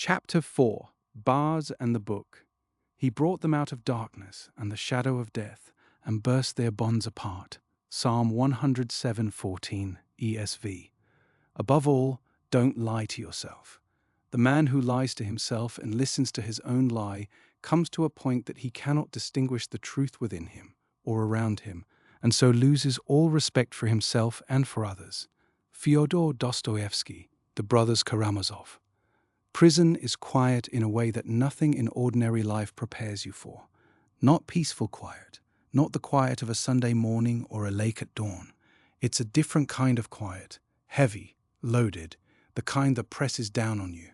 Chapter 4. Bars and the Book. He brought them out of darkness and the shadow of death, and burst their bonds apart. Psalm 107:14 ESV. Above all, don't lie to yourself. The man who lies to himself and listens to his own lie comes to a point that he cannot distinguish the truth within him or around him, and so loses all respect for himself and for others. Fyodor Dostoevsky, The Brothers Karamazov. Prison is quiet in a way that nothing in ordinary life prepares you for. Not peaceful quiet, not the quiet of a Sunday morning or a lake at dawn. It's a different kind of quiet, heavy, loaded, the kind that presses down on you,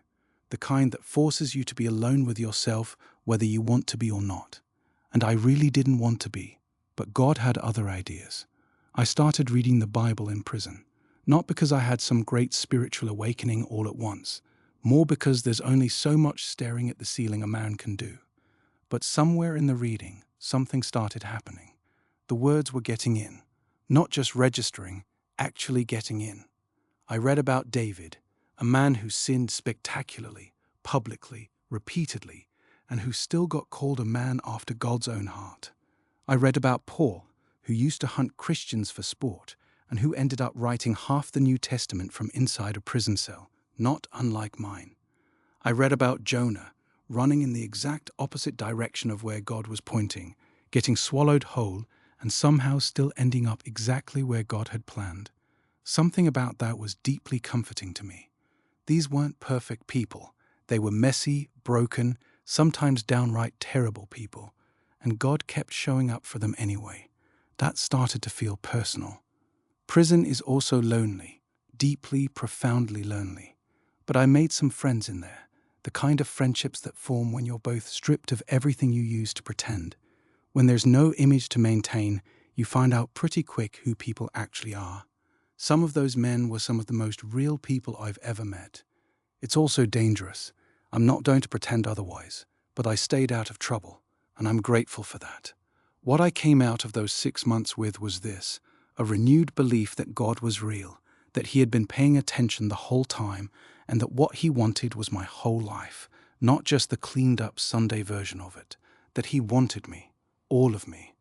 the kind that forces you to be alone with yourself whether you want to be or not. And I really didn't want to be, but God had other ideas. I started reading the Bible in prison, not because I had some great spiritual awakening all at once, more because there's only so much staring at the ceiling a man can do. But somewhere in the reading, something started happening. The words were getting in, not just registering, actually getting in. I read about David, a man who sinned spectacularly, publicly, repeatedly, and who still got called a man after God's own heart. I read about Paul, who used to hunt Christians for sport, and who ended up writing half the New Testament from inside a prison cell, not unlike mine. I read about Jonah, running in the exact opposite direction of where God was pointing, getting swallowed whole, and somehow still ending up exactly where God had planned. Something about that was deeply comforting to me. These weren't perfect people. They were messy, broken, sometimes downright terrible people, and God kept showing up for them anyway. That started to feel personal. Prison is also lonely, deeply, profoundly lonely. But I made some friends in there, the kind of friendships that form when you're both stripped of everything you use to pretend. When there's no image to maintain, you find out pretty quick who people actually are. Some of those men were some of the most real people I've ever met. It's also dangerous. I'm not going to pretend otherwise, but I stayed out of trouble, and I'm grateful for that. What I came out of those 6 months with was this: a renewed belief that God was real, that He had been paying attention the whole time, and that what He wanted was my whole life, not just the cleaned-up Sunday version of it, that He wanted me, all of me.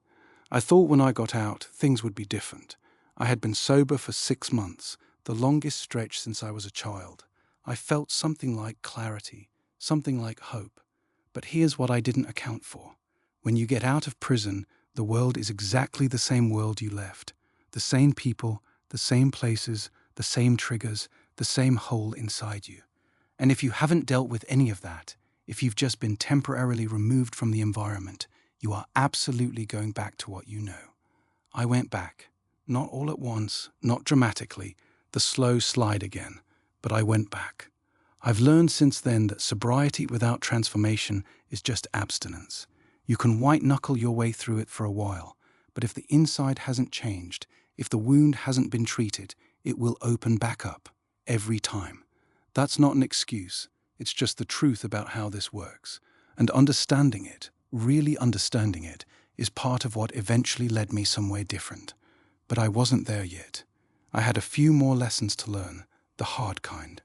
I thought when I got out, things would be different. I had been sober for 6 months, the longest stretch since I was a child. I felt something like clarity, something like hope. But here's what I didn't account for. When you get out of prison, the world is exactly the same world you left. The same people, the same places, the same triggers, the same hole inside you. And if you haven't dealt with any of that, if you've just been temporarily removed from the environment, you are absolutely going back to what you know. I went back. Not all at once, not dramatically, the slow slide again, but I went back. I've learned since then that sobriety without transformation is just abstinence. You can white-knuckle your way through it for a while, but if the inside hasn't changed, if the wound hasn't been treated, it will open back up, every time. That's not an excuse, it's just the truth about how this works. And understanding it, really understanding it, is part of what eventually led me somewhere different. But I wasn't there yet. I had a few more lessons to learn, the hard kind.